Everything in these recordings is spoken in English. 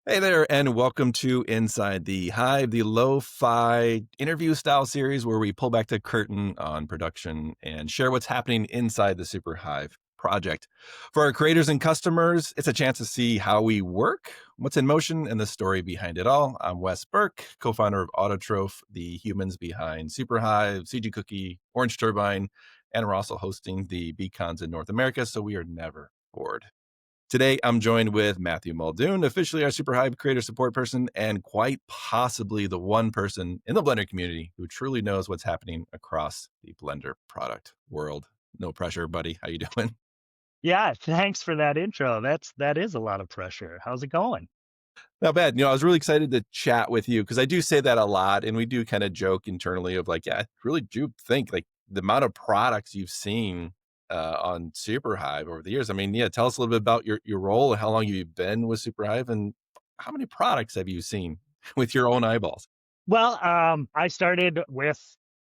Hey there, and welcome to Inside the Hive, the lo-fi interview style series where we pull back the curtain on production and share what's happening inside the Superhive project. For our creators and customers, it's a chance to see how we work, what's in motion, and the story behind it all. I'm Wes Burke, co-founder of Autotroph, the humans behind Superhive, CG Cookie, Orange Turbine, and we're also hosting the Beacons in North America, so we are never bored. Today, I'm joined with Matthew Muldoon, officially our Superhive creator support person, and quite possibly the one person in the Blender community who truly knows what's happening across the Blender product world. No pressure, buddy. How you doing? Yeah, thanks for that intro. That is a lot of pressure. How's it going? Not bad. I was really excited to chat with you because I do say that a lot, and we do kind of joke internally of like, yeah, I really do think like the amount of products you've seen on Superhive over the years. I mean, yeah, tell us a little bit about your role and how long you've been with Superhive, and how many products have you seen with your own eyeballs? Well, I started with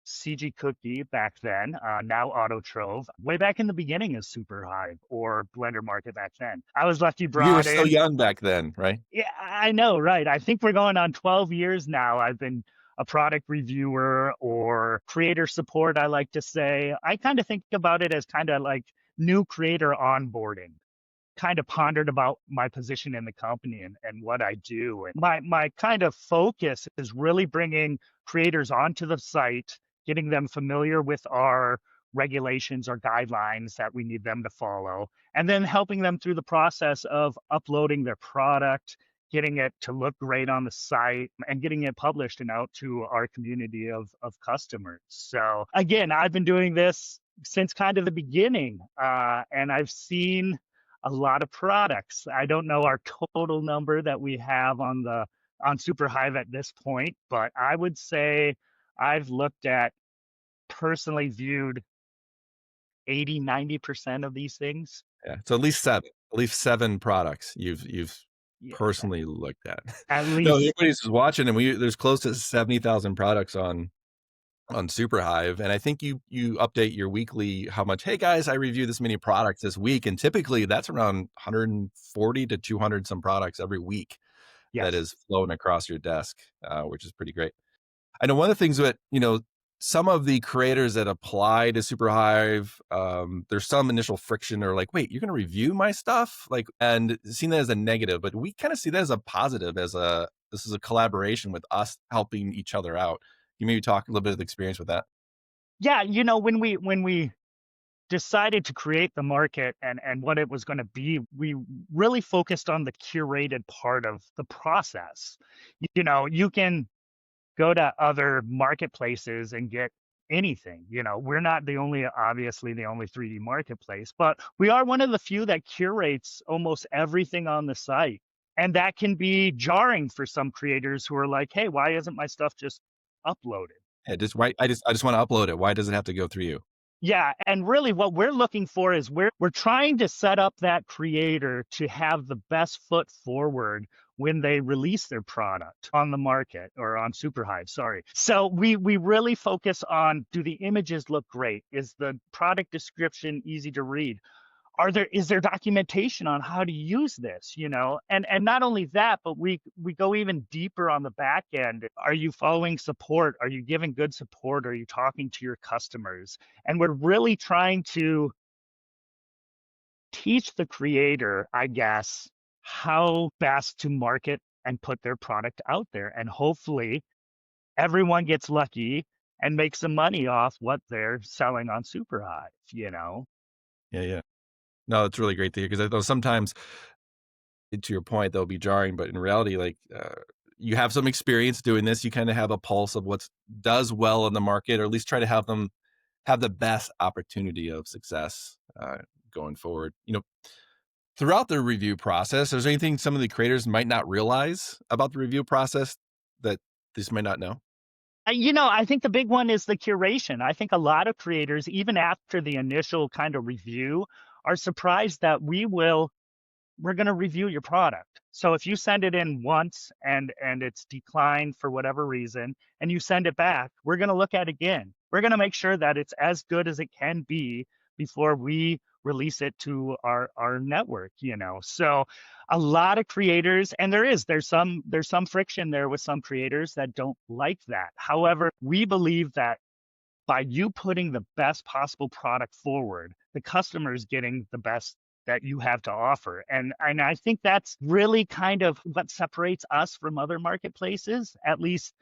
CG Cookie back then, now Autotrove, way back in the beginning of Superhive or Blender Market back then. I was lucky You were brought so in. young back then, right? Yeah, I know, right? I think we're going on 12 years now. I've been a product reviewer or creator support, I like to say. I kind of think about it as kind of like new creator onboarding. Kind of pondered about my position in the company and what I do. And my kind of focus is really bringing creators onto the site, getting them familiar with our regulations or guidelines that we need them to follow, and then helping them through the process of uploading their product, getting it to look great on the site, and getting it published and out to our community of customers. So again, I've been doing this since kind of the beginning, and I've seen a lot of products. I don't know our total number that we have on Superhive at this point, but I would say I've looked at personally viewed 80-90% of these things. Yeah. So at least seven products you've Yeah, personally looked at. at No, least. everybody's just watching, and there's close to 70,000 products on Superhive, and I think you update your weekly how much, "Hey, guys, I review this many products this week," and typically that's around 140 to 200 some products every week that Yes. is flowing across your desk, which is pretty great. I know one of the things that, some of the creators that apply to Superhive, there's some initial friction or like, "Wait, you're gonna review my stuff?" Like, and seeing that as a negative, but we kinda see that as a positive, this is a collaboration with us helping each other out. Can you maybe talk a little bit of the experience with that? Yeah, when we decided to create the market and what it was going to be, we really focused on the curated part of the process. You can go to other marketplaces and get anything. We're not obviously the only 3D marketplace, but we are one of the few that curates almost everything on the site. And that can be jarring for some creators who are like, hey, why isn't my stuff just uploaded? Yeah, just why I just wanna upload it. Why does it have to go through you? Yeah, and really what we're looking for is we're trying to set up that creator to have the best foot forward when they release their product on the market or on Superhive, sorry. So we really focus on, do the images look great? Is the product description easy to read? Is there documentation on how to use this, and not only that, but we go even deeper on the back end. Are you following support? Are you giving good support? Are you talking to your customers? And we're really trying to teach the creator, I guess, how best to market and put their product out there, and hopefully everyone gets lucky and makes some money off what they're selling on Superhive. Yeah, yeah. No, it's really great to hear because I know sometimes, to your point, they'll be jarring, but in reality, like, you have some experience doing this, you kinda have a pulse of what's does well in the market, or at least try to have them have the best opportunity of success, going forward. Throughout the review process, is there anything some of the creators might not realize about the review process that they just might not know? I think the big one is the curation. I think a lot of creators, even after the initial kind of review, are surprised that we're going to review your product. So if you send it in once and it's declined for whatever reason, and you send it back, we're going to look at it again. We're going to make sure that it's as good as it can be before we release it to our network, you know. So a lot of creators, and there's some friction there with some creators that don't like that. However, we believe that by you putting the best possible product forward, the customer is getting the best that you have to offer. And I think that's really kind of what separates us from other marketplaces, at least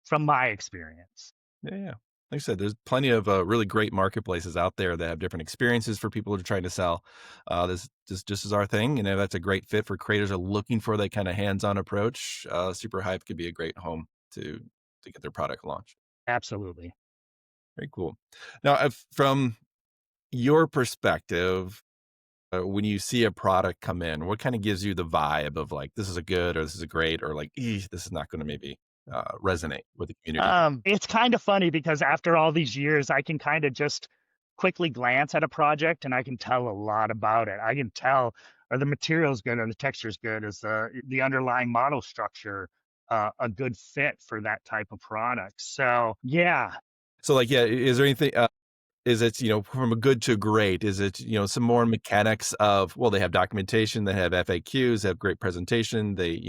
from my experience. Yeah, yeah. Like I said, there's plenty of really great marketplaces out there that have different experiences for people who are trying to sell. This just is our thing, and if that's a great fit for creators who are looking for that kind of hands-on approach. Superhive could be a great home to get their product launched. Absolutely. Very cool. Now, if, from your perspective, when you see a product come in, what kind of gives you the vibe of like this is a good or this is a great or like this is not going to maybe resonate with the community? It's kind of funny because after all these years, I can kind of just quickly glance at a project and I can tell a lot about it. I can tell, are the materials good? Are the textures good? Is the underlying model structure a good fit for that type of product? So yeah, So, like, yeah, is there anything? Is it, from a good to great? Is it, some more mechanics of, well, they have documentation, they have FAQs, they have great presentation, they,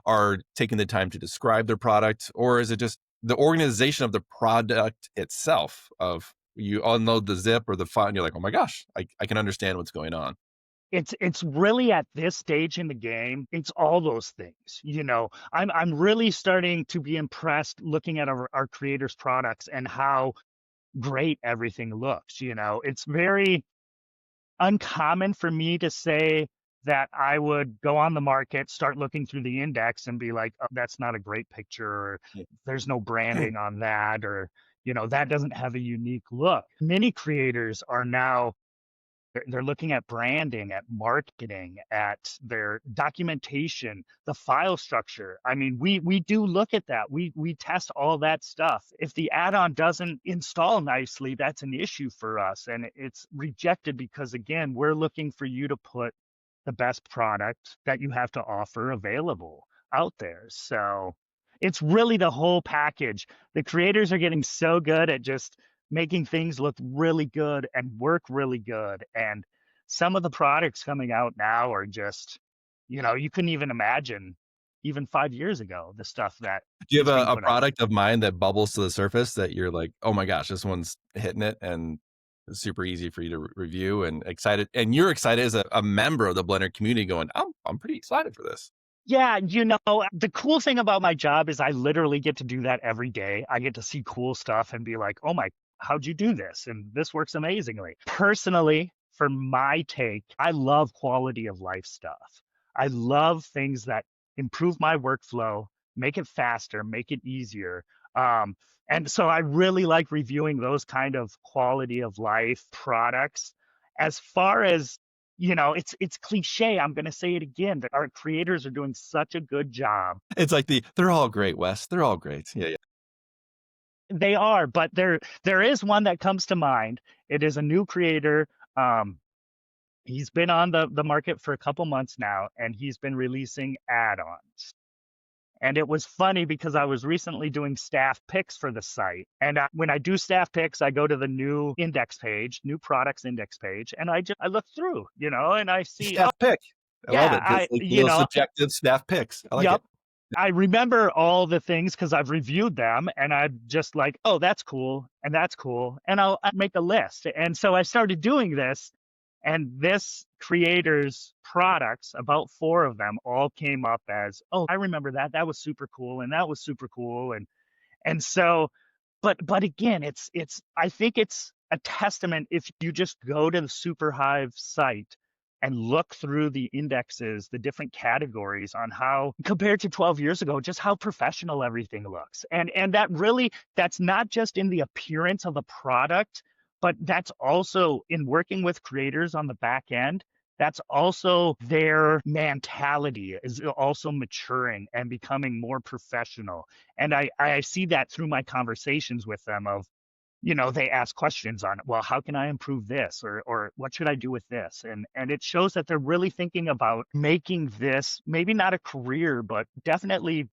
are taking the time to describe their product, or is it just the organization of the product itself? Of you unload the zip or the file, and you're like, oh my gosh, I can understand what's going on. it's really at this stage in the game, it's all those things. You know, I'm really starting to be impressed looking at our creators' products and how great everything looks. You know, it's very uncommon for me to say that I would go on the market, start looking through the index and be like, oh, that's not a great picture, or Yeah. there's no branding on that, or, you know, that doesn't have a unique look. Many creators are now they're looking at branding, at marketing, at their documentation, the file structure. I mean, we do look at that. We test all that stuff. If the add-on doesn't install nicely, that's an issue for us, and it's rejected because again, we're looking for you to put the best product that you have to offer available out there. So it's really the whole package. The creators are getting so good at just making things look really good and work really good. And some of the products coming out now are just, you know, you couldn't even imagine even 5 years ago the stuff that Do you have is being a put out. product of mine that bubbles to the surface that you're like, oh my gosh, this one's hitting it, and it's super easy for you to review and excited, and you're excited as a member of the Blender community, going, I'm pretty excited for this. Yeah, you know, the cool thing about my job is I literally get to do that every day. I get to see cool stuff and be like, "Oh my, how'd you do this?" And this works amazingly. Personally, for my take, I love quality of life stuff. I love things that improve my workflow, make it faster, make it easier. Um, and so I really like reviewing those kind of quality of life products. As far as you know, it's cliche. I'm going to say it again, that our creators are doing such a good job. It's like they're all great, Wes. They're all great. Yeah, yeah. They are, but there is one that comes to mind. It is a new creator. Um, he's been on the market for a couple months now, and he's been releasing add-ons. And it was funny because I was recently doing staff picks for the site. And when I do staff picks, I go to the new index page, new products index page, and I look through, you know, and I see, oh Staff pick. I love yeah, it. Just like you little know, subjective staff picks. I like yep. it. I remember all the things because I've reviewed them and I'm just like, oh, that's cool. And that's cool. And I make a list. And so I started doing this. And this creator's products, about four of them, all came up as, oh, I remember that. That was super cool. And that was super cool. And so, but again, it's I think it's a testament if you just go to the Superhive site and look through the indexes, the different categories on how compared to 12 years ago, just how professional everything looks. And that really that's not just in the appearance of the product, but that's also in working with creators on the back end. That's also their mentality is also maturing and becoming more professional. And I see that through my conversations with them of, you know, they ask questions on, well, how can I improve this? Or what should I do with this? And it shows that they're really thinking about making this maybe not a career, but definitely,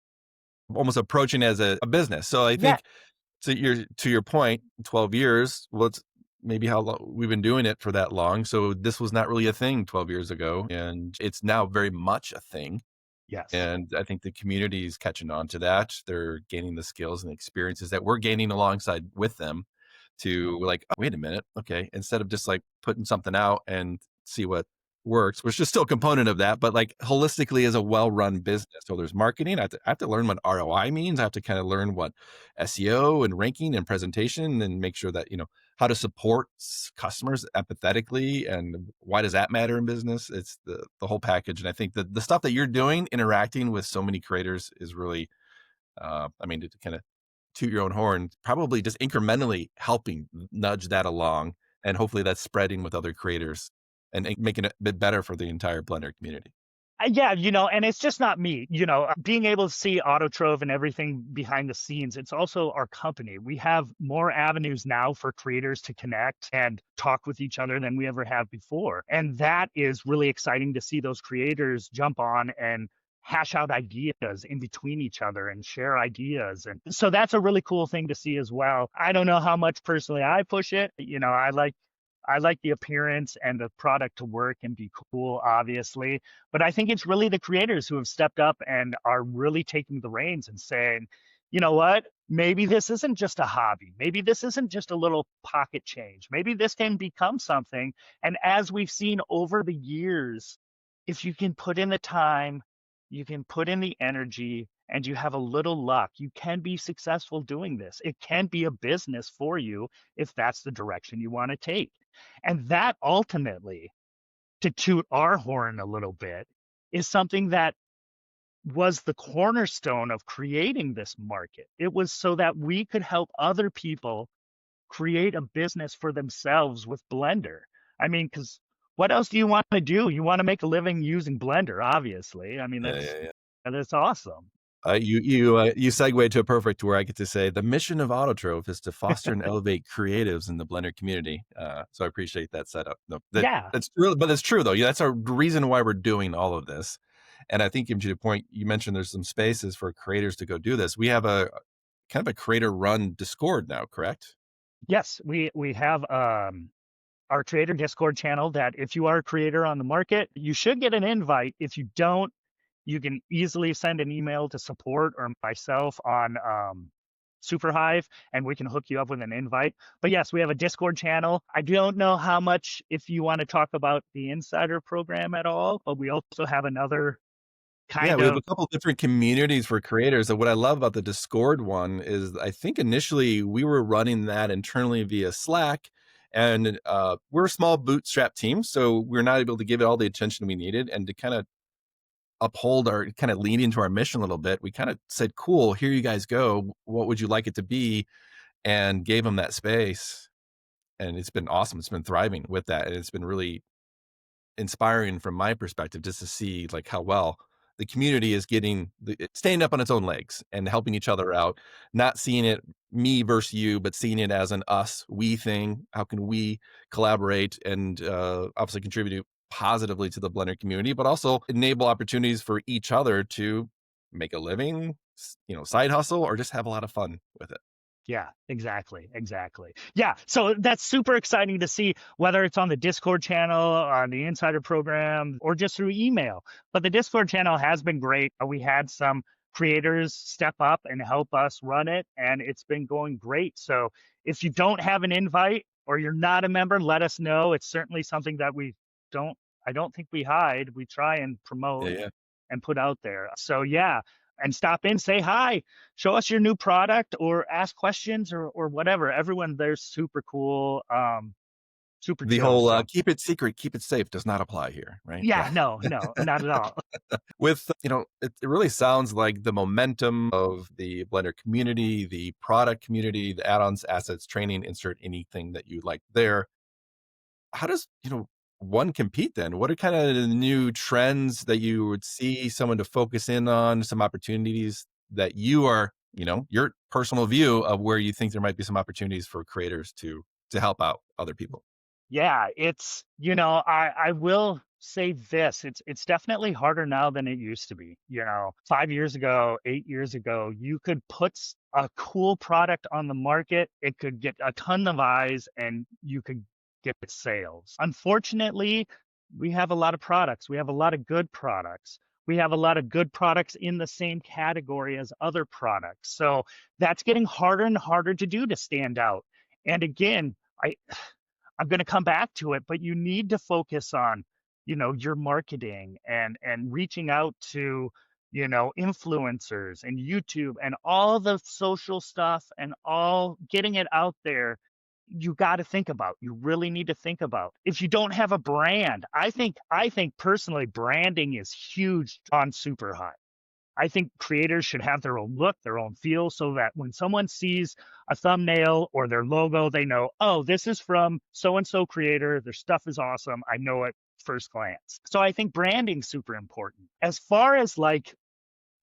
Almost approaching as a business. So I yeah, think, to your point, 12 years. Well, maybe how long we've been doing it for that long. So this was not really a thing 12 years ago, and it's now very much a thing. Yes. And I think the community is catching on to that. They're gaining the skills and experiences that we're gaining alongside with them to like, oh, wait a minute. Okay. Instead of just like putting something out and see what works, which is still a component of that, but like holistically as a well-run business. So there's marketing. I have to learn what ROI means. I have to kind of learn what SEO and ranking and presentation and make sure that, how to support customers empathetically and why does that matter in business? It's the whole package. And I think that the stuff that you're doing, interacting with so many creators is really, I mean, to kind of toot your own horn, probably just incrementally helping nudge that along. And hopefully that's spreading with other creators and making it a bit better for the entire Blender community. Yeah, and it's just not me, being able to see Autotroph and everything behind the scenes, it's also our company. We have more avenues now for creators to connect and talk with each other than we ever have before. And that is really exciting to see those creators jump on and hash out ideas in between each other and share ideas. And so that's a really cool thing to see as well. I don't know how much personally I push it. I like the appearance and the product to work and be cool, obviously. But I think it's really the creators who have stepped up and are really taking the reins and saying, you know what? Maybe this isn't just a hobby. Maybe this isn't just a little pocket change. Maybe this can become something. And as we've seen over the years, if you can put in the time, you can put in the energy, and you have a little luck, you can be successful doing this. It can be a business for you if that's the direction you want to take. And that ultimately, to toot our horn a little bit, is something that was the cornerstone of creating this market. It was so that we could help other people create a business for themselves with Blender. I mean, because what else do you want to do? You want to make a living using Blender, obviously. I mean, Yeah, that's yeah, yeah. that's awesome. You segue to a perfect where I get to say the mission of Autotroph is to foster and elevate creatives in the Blender community. So I appreciate that setup. No, Yeah. that's true, but it's true though. Yeah, that's a reason why we're doing all of this. And I think to the point you mentioned, there's some spaces for creators to go do this. We have a kind of a creator run Discord now, correct? Yes, we have our creator Discord channel that if you are a creator on the market, you should get an invite. If you don't, you can easily send an email to support or myself on Superhive, and we can hook you up with an invite. But yes, we have a Discord channel. I don't know how much if you want to talk about the insider program at all, but we also have another Yeah, kind we have of a couple different communities for creators. And what I love about the Discord one is I think initially we were running that internally via Slack. And we're a small bootstrap team, so we're not able to give it all the attention we needed. And to kind of uphold our kind of lean into our mission a little bit, we kind of said, cool, here you guys go. What would you like it to be? And gave them that space. And it's been awesome. It's been thriving with that. And it's been really inspiring from my perspective just to see like how well the community is getting staying up on its own legs and helping each other out, not seeing it me versus you, but seeing it as an us we thing. How can we collaborate and obviously contribute positively to the Blender community, but also enable opportunities for each other to make a living, side hustle, or just have a lot of fun with it. Yeah, exactly, exactly. Yeah, so that's super exciting to see whether it's on the Discord channel, on the Insider program, or just through email. But the Discord channel has been great. We had some creators step up and help us run it, and it's been going great. So if you don't have an invite or you're not a member, let us know. It's certainly something that don't, I don't think we hide. We try and Yeah, promote yeah. and put out there. So yeah, and stop in, say hi, show us your new product, or ask questions, or whatever. Everyone there's super cool, super The chill. whole So keep it secret, keep it safe does not apply here, right? Yeah. yeah, no, no, not at all. With, it really sounds like the momentum of the Blender community, the product community, the add-ons, assets, training, insert anything that you like there. How does, one compete then? What are kind of the new trends that you would see someone to focus in on, some opportunities that you are, your personal view of where you think there might be some opportunities for creators to help out other people? Yeah, it's, I will say this, it's definitely harder now than it used to be. 5 years ago, 8 years ago, you could put a cool product on the market, it could get a ton of eyes and you could get sales. Unfortunately, we have a lot of products. We have a lot of good products. We have a lot of good products in the same category as other products. So that's getting harder and harder to do to stand out. And again, I I'm going to come back to it, but you need to focus on, your marketing and reaching out to, influencers and YouTube and all the social stuff and all getting it out there. You got to think about. You really need to think about. If you don't have a brand, I think personally branding is huge on Superhigh. I think creators should have their own look, their own feel, so that when someone sees a thumbnail or their logo, they know, oh, this is from so and so creator. Their stuff is awesome. I know it first glance. So I think branding's super important. As far as like,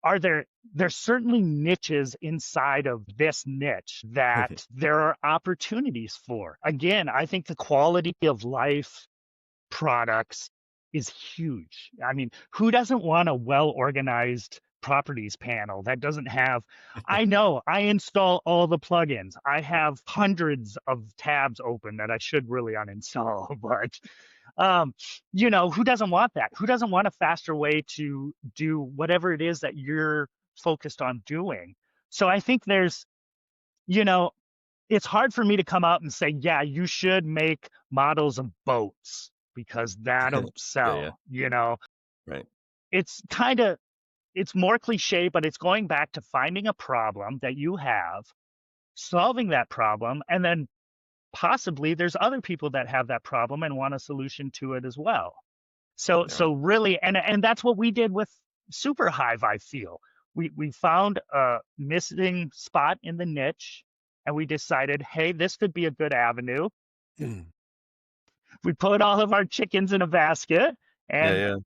are there's certainly niches inside of this niche that there are opportunities for. Again, I think the quality of life products is huge. I mean, who doesn't want a well organized properties panel that doesn't have? I know I install all the plugins. I have hundreds of tabs open that I should really uninstall, but um, who doesn't want that? Who doesn't want a faster way to do whatever it is that you're focused on doing? So I think you know, it's hard for me to come out and say, yeah, you should make models of boats because that'll Yeah, yeah, sell. right. It's kind of, it's more cliche, but it's going back to finding a problem that you have, solving that problem, and then possibly there's other people that have that problem and want a solution to it as well. So Yeah. so really, and that's what we did with Superhive, I feel. We found a missing spot in the niche and we decided, hey, this could be a good avenue. We put all of our chickens in a basket Yeah, and yeah.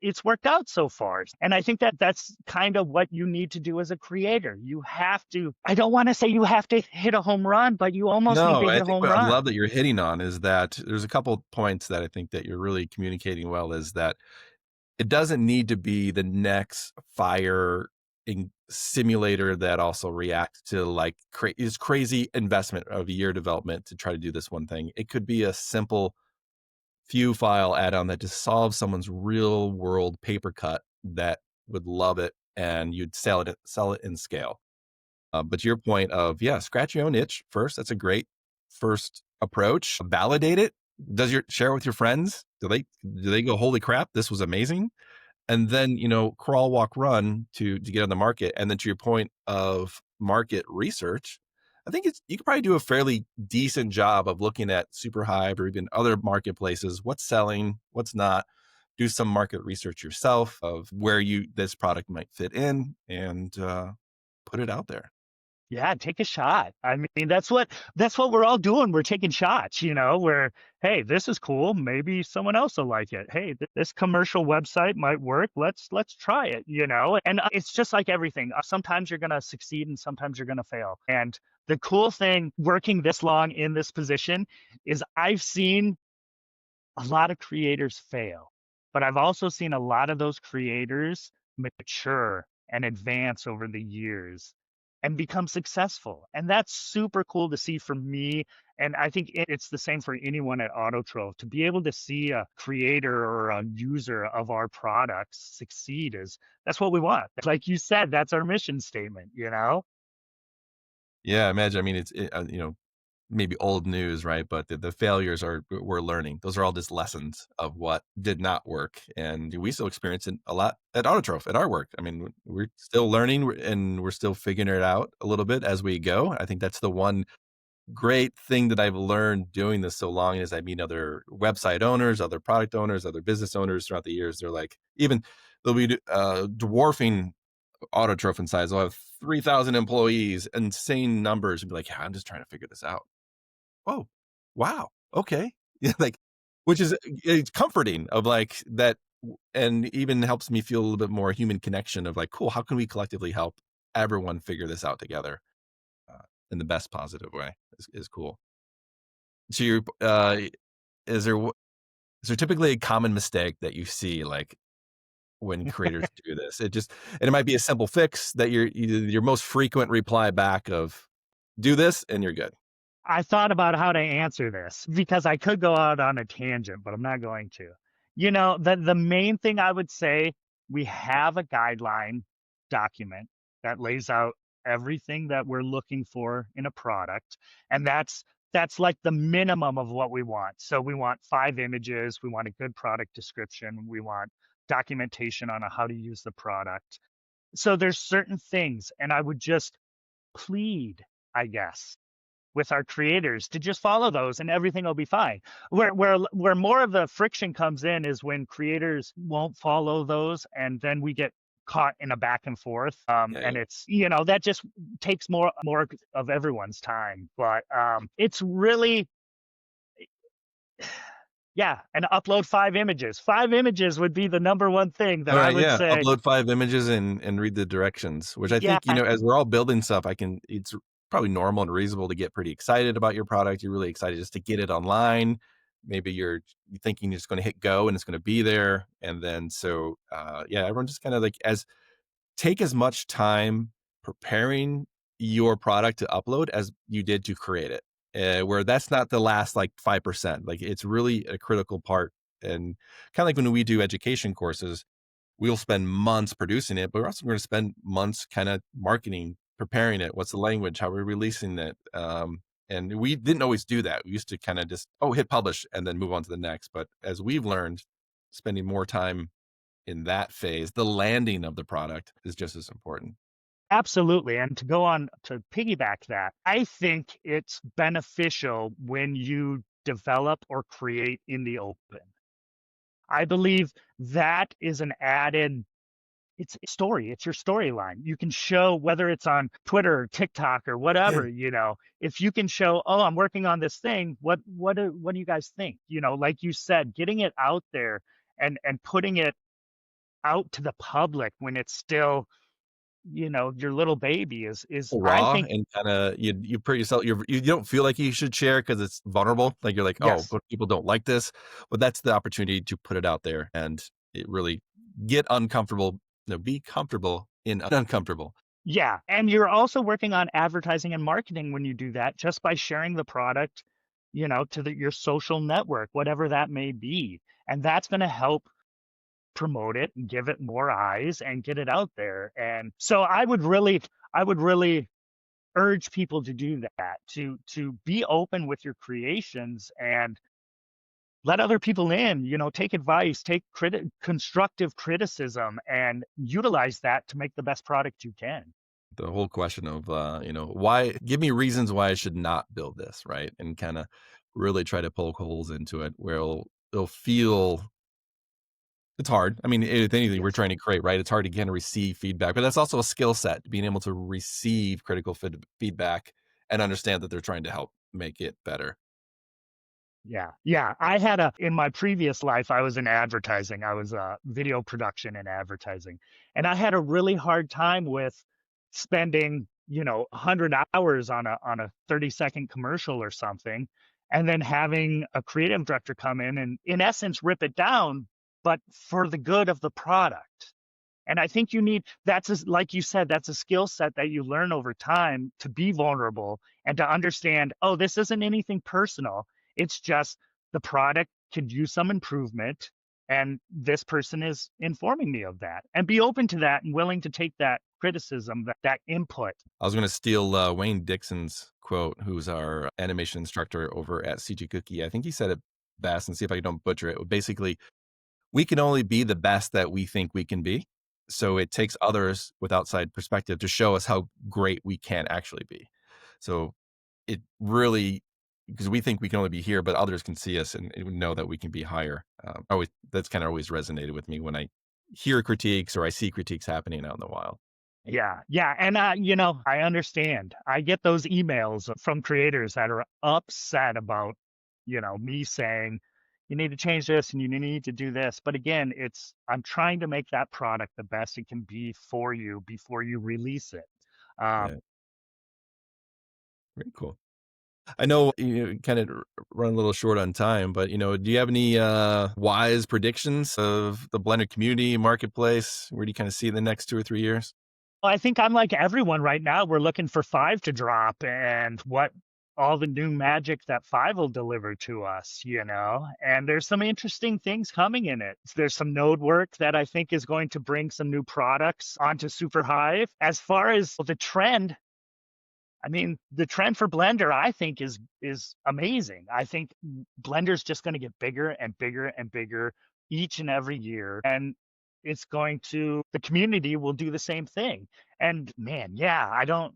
it's worked out so far. And I think that that's kind of what you need to do as a creator. You have to, I don't want to say you have to hit a home run, but you almost need No, to I hit a think home what I love run. that you're hitting on is that there's a couple points that I think that you're really communicating well is that it doesn't need to be the next fire simulator that also reacts to like is crazy investment of a year development to try to do this one thing. It could be a simple few file add-on that just solves someone's real world paper cut that would love it and you'd sell it in scale. But to your point of, yeah, scratch your own itch first. That's a great first approach. Validate it. Does your share it with your friends? Do they go, holy crap, this was amazing? And then, crawl, walk, run to get on the market. And then to your point of market research, I think you could probably do a fairly decent job of looking at Superhive or even other marketplaces, what's selling, what's not. Do some market research yourself of where this product might fit in and put it out there. Yeah, take a shot. I mean, that's what we're all doing. We're taking shots, where, hey, this is cool. Maybe someone else will like it. Hey, this commercial website might work. Let's try it. And it's just like everything. Sometimes you're going to succeed and sometimes you're going to fail. And the cool thing working this long in this position is I've seen a lot of creators fail, but I've also seen a lot of those creators mature and advance over the years and become successful. And that's super cool to see for me. And I think it's the same for anyone at Autotroph. To be able to see a creator or a user of our products succeed is that's what we want. Like you said, that's our mission statement. Yeah, imagine. I mean, maybe old news, right? But the failures we're learning. Those are all just lessons of what did not work, and we still experience it a lot at Autotroph at our work. I mean, we're still learning and we're still figuring it out a little bit as we go. I think that's the one great thing that I've learned doing this so long is I meet other website owners, other product owners, other business owners throughout the years. They're like, even they'll be dwarfing Autotroph in size. They'll have 3,000 employees, insane numbers, and be like, yeah, I'm just trying to figure this out. Oh, wow. Okay. Yeah, like, which is it's comforting of like that, and even helps me feel a little bit more human connection of like, cool, how can we collectively help everyone figure this out together in the best positive way is cool. to your is there is there typically a common mistake that you see, like, when creators do this? And it might be a simple fix that your most frequent reply back of, "Do this and you're good." I thought about how to answer this because I could go out on a tangent, but I'm not going to. The main thing I would say, we have a guideline document that lays out everything that we're looking for in a product, and that's like the minimum of what we want. So we want 5 images, we want a good product description, we want documentation on how to use the product. So there's certain things, and I would just plead, I guess, with our creators to just follow those and everything will be fine. Where more of the friction comes in is when creators won't follow those and then we get caught in a back and forth. Yeah, And yeah. it's that just takes more of everyone's time. But it's really, yeah, and upload 5 images. 5 images would be the number one thing that I Alright, would yeah, say. upload 5 images and read the directions, which I Yeah, think, as we're all building stuff, it's probably normal and reasonable to get pretty excited about your product. You're really excited just to get it online. Maybe you're thinking it's gonna hit go and it's gonna be there, and then yeah, everyone just kinda, like, as take as much time preparing your product to upload as you did to create it. Where that's not the last like 5%. Like it's really a critical part. And kind of like when we do education courses, we'll spend months producing it, but we're also going to spend months kind of marketing, preparing it. What's the language? How we're releasing it? And we didn't always do that. We used to kind of just, oh, hit publish and then move on to the next. But as we've learned, spending more time in that phase, the landing of the product is just as important. absolutely. And to go on to piggyback that, I think it's beneficial when you develop or create in the open. I believe that is an added, it's a story, it's your storyline. You can show whether it's on Twitter or TikTok or Yeah. whatever, if you can show, oh, I'm working on this thing, what do you guys think? Like you said, getting it out there and putting it out to the public when it's still, your little baby is I Raw think. and kinda you put yourself you don't feel like you should share because it's vulnerable, like, you're like, "Oh, Yes. but people don't like this," but that's the opportunity to put it out there and it really get uncomfortable no, be comfortable in uncomfortable. Yeah, and you're also working on advertising and marketing when you do that, just by sharing the product, to your social network, whatever that may be. And that's going to help promote it and give it more eyes and get it out there. And so I would really urge people to do that, to be open with your creations and let other people in, take advice, take constructive criticism and utilize that to make the best product you can. The whole question of, why give me reasons why I should not build this, right? And kinda really try to poke holes into it where it'll feel it's hard. I mean, if anything, we're Yes. trying to create, right? It's hard to kind of receive feedback, but that's also a skill set, being able to receive critical feedback and understand that they're trying to help make it better. Yeah. Yeah. In my previous life, I was in advertising. I was video production and advertising. And I had a really hard time with spending, 100 hours on a 30-second commercial or something, and then having a creative director come in essence, rip it down, but for the good of the product. And I think like you said, that's a skill set that you learn over time to be vulnerable and to understand, oh, this isn't anything personal. It's just the product could use some improvement. And this person is informing me of that and be open to that and willing to take that criticism, that input. I was going to steal Wayne Dixon's quote, who's our animation instructor over at CG Cookie. I think he said it best, and see if I don't butcher it. Basically, we can only be the best that we think we can be. So it takes others with outside perspective to show us how great we can actually be. So it really because we think we can only be here, but others can see us and know that we can be higher. Always that's kind of always resonated with me when I hear critiques or I see critiques happening out in the wild. Yeah, yeah, and, I understand. I get those emails from creators that are upset about, me saying, "You need to change this and you need to do this." But again, I'm trying to make that product the best it can be for you before you release it. Yeah, Um, very cool. I know you kind of run a little short on time, but do you have any wise predictions of the blender community marketplace? Where do you kind of see the next 2 or 3 years? Well, I think I'm like everyone right now. We're looking for Five to drop and what all the new magic that Five will deliver to us, you know? And there's some interesting things coming in it. There's some node work that I think is going to bring some new products onto Superhive. As far as the trend, I mean, the trend for Blender, I think, is amazing. I think Blender's just going to get bigger and bigger and bigger each and every year, and it's going to the community will do the same thing. And man, yeah, I don't.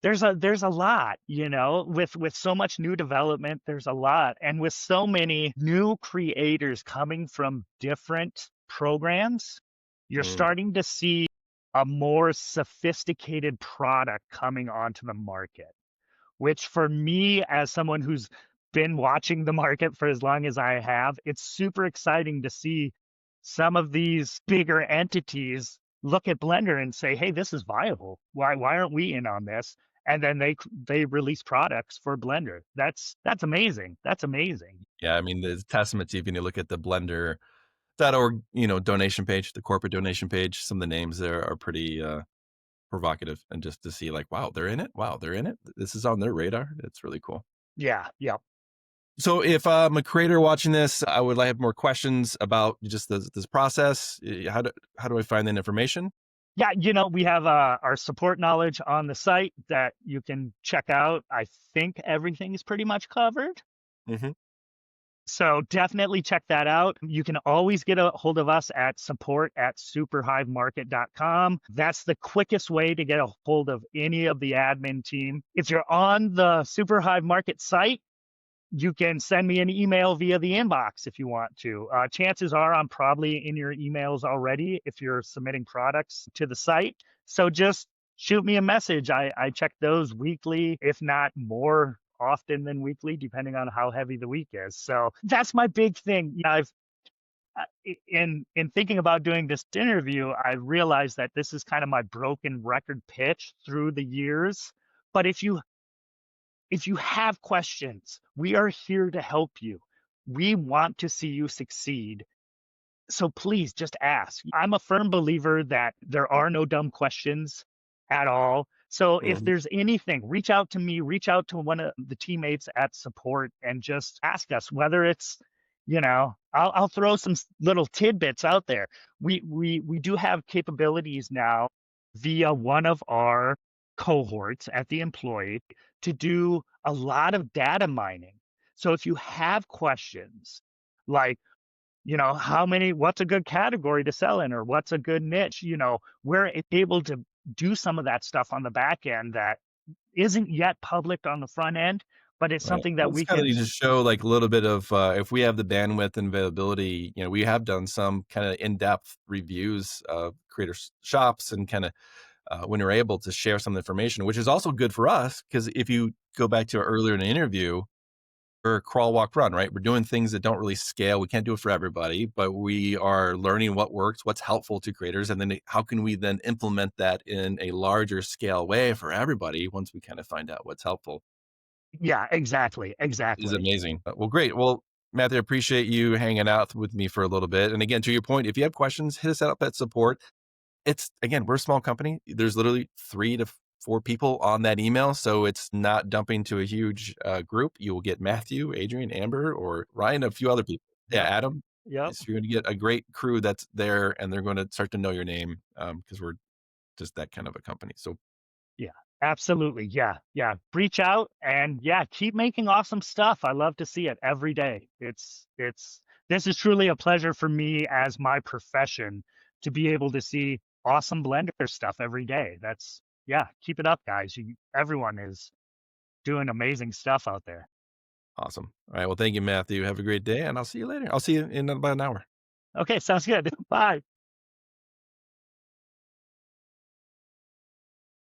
There's a lot, with so much new development. There's a lot, and with so many new creators coming from different programs, you're Mm, starting to see a more sophisticated product coming onto the market, which for me, as someone who's been watching the market for as long as I have, it's super exciting to see some of these bigger entities look at Blender and say, "Hey, this is viable. Why aren't we in on this?" And then they release products for Blender. That's amazing. That's amazing. yeah, I mean, the testament to even you look at the blender.org, donation page, the corporate donation page. Some of the names there are pretty provocative, and just to see like, wow, they're in it. Wow, they're in it. This is on their radar. It's really cool. Yeah, yeah. So if I'm a creator watching this, I would like have more questions about just this process. How do I find that information? Yeah, we have our support knowledge on the site that you can check out. I think everything is pretty much covered. Hmm. So definitely check that out. You can always get a hold of us at support@superhivemarket.com. That's the quickest way to get a hold of any of the admin team. If you're on the Superhive Market site, you can send me an email via the inbox if you want to. Chances are I'm probably in your emails already if you're submitting products to the site. So just shoot me a message. I check those weekly, if not more often than weekly, depending on how heavy the week is. So that's my big thing. I've in thinking about doing this interview, I realized that this is kind of my broken record pitch through the years. But if you have questions, we are here to help you. We want to see you succeed. So please just ask. I'm a firm believer that there are no dumb questions at all. So if Hmm. there's anything, reach out to me, reach out to one of the teammates at support and just ask us whether it's, I'll throw some little tidbits out there. We do have capabilities now via one of our cohorts at the employee to do a lot of data mining. So if you have questions like, what's a good category to sell in or what's a good niche, we're able to do some of that stuff on the back end that isn't yet public on the front end, but it's Right. something Well, that it's we kind of can. you just show like a little bit of if we have the bandwidth and availability, we have done some kind of in-depth reviews of creators shops, and kind of when we're able to share some information, which is also good for us because if you go back to earlier in the interview, we're crawl, walk, run, right? We're doing things that don't really scale. We can't do it for everybody, but we are learning what works, what's helpful to creators, and then how can we then implement that in a larger scale way for everybody once we kind of find out what's helpful. Yeah, exactly, Is exactly. amazing. Well, great. Well, Matthew, I appreciate you hanging out with me for a little bit. And again, to your point, if you have questions, hit us up at support. It's again, we're a small company. There's literally 3 to 4 people on that email, so it's not dumping to a huge group. You will get Matthew, Adrian, Amber, or Ryan, a few other people. Yeah, Yep, Adam. yep. So you're going to get a great crew that's there, and they're going to start to know your name because we're just that kind of a company. So Yeah, absolutely. Yeah, yeah. Reach out and yeah, keep making awesome stuff. I love to see it every day. This is truly a pleasure for me as my profession to be able to see awesome Blender stuff every day. Yeah, keep it up, guys. Everyone is doing amazing stuff out there. awesome. All right. Well, thank you, Matthew. Have a great day, and I'll see you later. I'll see you in about an hour. Okay, sounds good. Bye.